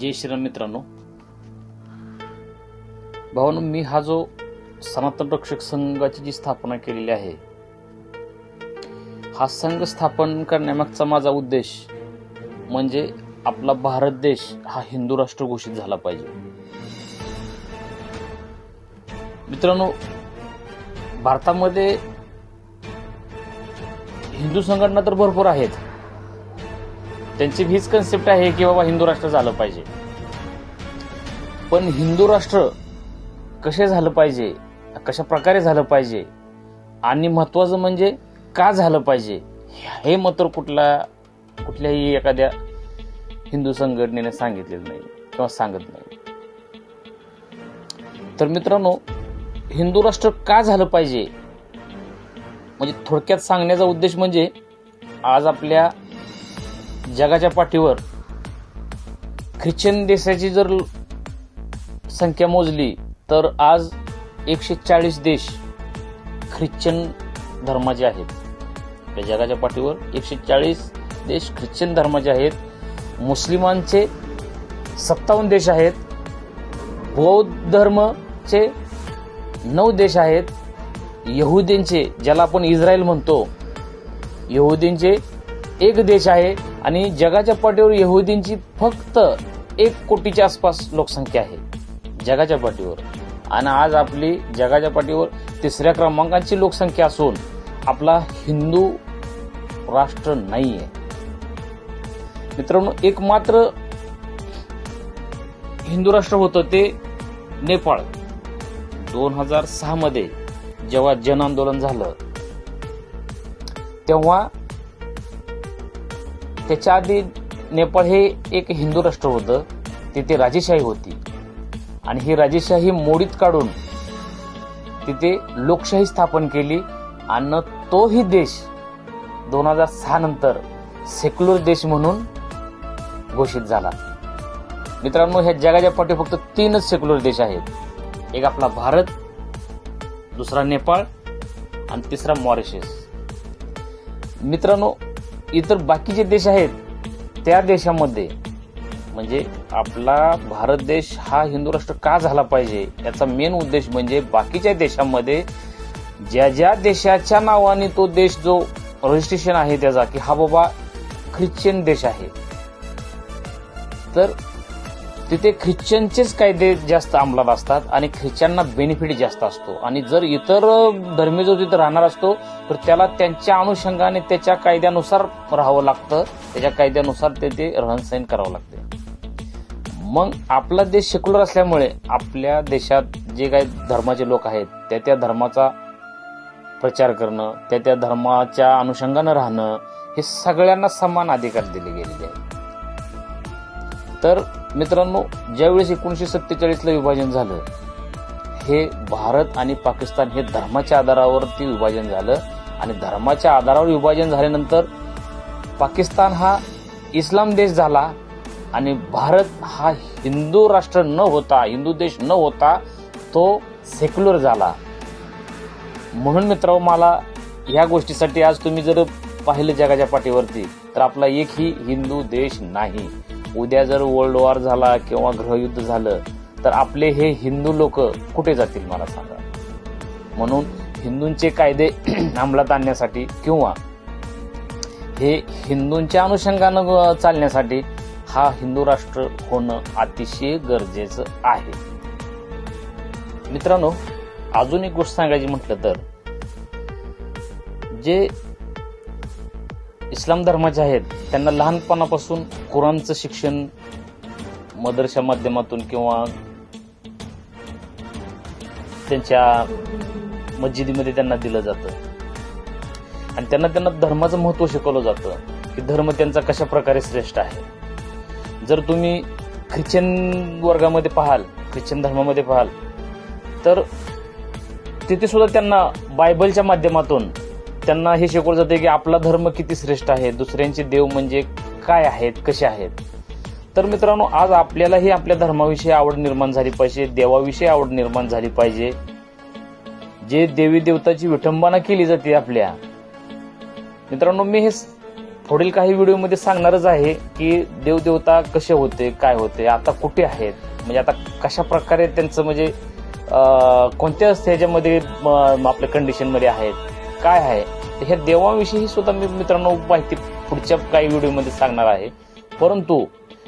जय श्रीराम मित्रांनो, भावांनो, मी हा जो सनातन रक्षक संघाची जी स्थापना केलेली आहे, हा संघ स्थापन करण्यामागचा माझा उद्देश म्हणजे आपला भारत देश हा हिंदू राष्ट्र घोषित झाला पाहिजे. मित्रांनो, भारतामध्ये हिंदू संघटना तर भरपूर आहेत. त्यांची हीच कन्सेप्ट आहे की बाबा हिंदू राष्ट्र झालं पाहिजे. पण हिंदू राष्ट्र कसे झालं पाहिजे, कशा प्रकारे झालं पाहिजे आणि महत्वाचं म्हणजे का झालं पाहिजे, हे मात्र कुठल्याही एखाद्या हिंदू संघटनेने सांगितलेलं नाही किंवा सांगत नाही. तर मित्रांनो, हिंदू राष्ट्र का झालं पाहिजे म्हणजे थोडक्यात सांगण्याचा उद्देश म्हणजे आज आपल्या जगाच्या पाठीवर ख्रिश्चन देशाची जर संख्या मोजली तर आज 140 देश ख्रिश्चन धर्माचे आहेत. त्या जगाच्या पाठीवर 140 देश ख्रिश्चन धर्माचे आहेत. मुस्लिमांचे 57 देश आहेत. बौद्ध धर्माचे 9 देश आहेत. यहुदींचे, ज्याला आपण इस्रायल म्हणतो, यहुदींचे 1 देश आहे. आणि जगाच्या पाठीवर यहुदींची फक्त 1 कोटीच्या आसपास लोकसंख्या आहे जगाच्या पाठीवर. आणि आज आपली जगाच्या पाठीवर 3ऱ्या क्रमांकाची लोकसंख्या असून आपला हिंदू राष्ट्र नाहीये. मित्रांनो, एकमात्र हिंदू राष्ट्र होतं ते नेपाळ. 2006 मध्ये जेव्हा जन आंदोलन झालं तेव्हा त्याच्या आधी नेपाळ हे एक हिंदू राष्ट्र होतं. तिथे राजेशाही होती आणि ही राजेशाही मोडीत काढून तिथे लोकशाही स्थापन केली आणि तोही देश 2006 नंतर सेक्युलर देश म्हणून घोषित झाला. मित्रांनो, ह्या जगाच्या पाठी फक्त 3च सेक्युलर देश आहेत. एक आपला भारत, दुसरा नेपाळ आणि तिसरा मॉरिशस. मित्रांनो, इतर बाकीचे देश आहेत त्या देशामध्ये म्हणजे आपला भारत देश हा हिंदू राष्ट्र का झाला पाहिजे याचा मेन उद्देश म्हणजे बाकीच्या देशांमध्ये ज्या ज्या देशाच्या नावाने तो देश जो रजिस्ट्रेशन आहे त्याचा की हा बाबा ख्रिश्चन देश आहे, तर तिथे ख्रिश्चनचेच कायदे जास्त अंमलात असतात आणि ख्रिश्चनना बेनिफिट जास्त असतो. आणि जर इतर धर्मी जो तिथे राहणार असतो तर त्याला त्यांच्या अनुषंगाने त्याच्या कायद्यानुसार राहावं लागतं, त्याच्या कायद्यानुसार ते रहनसहन करावं लागते. मग आपला देश सेक्युलर असल्यामुळे आपल्या देशात जे काही धर्माचे लोक आहेत त्या धर्माचा प्रचार करणं, त्या धर्माच्या अनुषंगानं राहणं, हे सगळ्यांना समान अधिकार दिले गेलेले आहेत. तर मित्रांनो, ज्यावेळेस 1947ला विभाजन झालं, हे भारत आणि पाकिस्तान हे धर्माच्या आधारावरती विभाजन झालं. आणि धर्माच्या आधारावर विभाजन झाल्यानंतर पाकिस्तान हा इस्लाम देश झाला आणि भारत हा हिंदू राष्ट्र न होता, हिंदू देश न होता, तो सेक्युलर झाला. म्हणून मित्रांनो, मला ह्या गोष्टीसाठी आज तुम्ही जर पाहिलं जगाच्या पाठीवरती तर आपला एकही हिंदू देश नाही. उद्या जर वर्ल्ड वॉर झाला किंवा गृहयुद्ध झालं तर आपले हे हिंदू लोक कुठे जातील मला सांगा. म्हणून हिंदूंचे कायदे अंमलात आणण्यासाठी किंवा हे हिंदूंच्या अनुषंगानं चालण्यासाठी हा हिंदू राष्ट्र होणं अतिशय गरजेचं आहे. मित्रांनो, अजून एक गोष्ट सांगायची म्हटलं तर जे इस्लाम धर्माचे आहेत त्यांना लहानपणापासून कुराणचं शिक्षण मदरशा माध्यमातून किंवा त्यांच्या मस्जिदीमध्ये त्यांना दिलं जातं आणि त्यांना धर्माचं महत्त्व शिकवलं जातं की धर्म त्यांचा कशा प्रकारे श्रेष्ठ आहे. जर तुम्ही ख्रिश्चन वर्गामध्ये पाहाल, ख्रिश्चन धर्मामध्ये पाहाल तर तिथे सुद्धा त्यांना बायबलच्या माध्यमातून त्यांना हे शिकवलं जाते की आपला धर्म किती श्रेष्ठ आहे, दुसऱ्यांचे देव म्हणजे काय आहेत, कसे आहेत. तर मित्रांनो, आज आपल्यालाही आपल्या धर्माविषयी आवड निर्माण झाली पाहिजे, देवाविषयी आवड निर्माण झाली पाहिजे. जे देवी देवताची विठंबना केली जाते आपल्या, मित्रांनो, मी हे पुढील काही व्हिडिओमध्ये सांगणारच आहे की देवदेवता कसे होते, काय होते, आता कुठे आहेत, म्हणजे आता कशा प्रकारे त्यांचं म्हणजे कोणत्या ह्याच्यामध्ये आपल्या कंडिशनमध्ये आहेत, काय आहे. तर ह्या देवाविषयी सुद्धा मी मित्रांनो माहिती पुढच्या काही व्हिडिओमध्ये सांगणार आहे. परंतु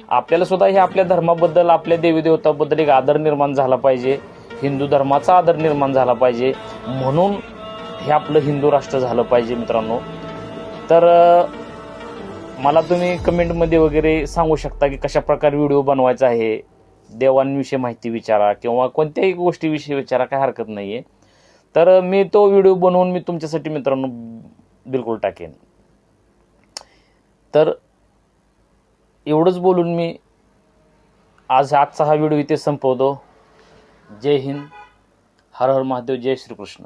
आपल्याला सुद्धा हे आपल्या धर्माबद्दल, आपल्या देवी देवताबद्दल एक आदर निर्माण झाला पाहिजे, हिंदू धर्माचा आदर निर्माण झाला पाहिजे, म्हणून हे आपलं हिंदू राष्ट्र झालं पाहिजे मित्रांनो. तर मला तुम्ही कमेंटमध्ये वगैरे सांगू शकता की कशा प्रकारे व्हिडिओ बनवायचा आहे, देवांविषयी माहिती विचारा किंवा कोणत्याही गोष्टीविषयी विचारा, काय हरकत नाही आहे. तर मी तो व्हिडिओ बनवून मी तुमच्यासाठी मित्रांनो बिलकुल टाकेन. तर एवढंच बोलून मी आजचा हा व्हिडिओ इथे संपवतो. जय हिंद, हर हर महादेव, जय श्रीकृष्ण.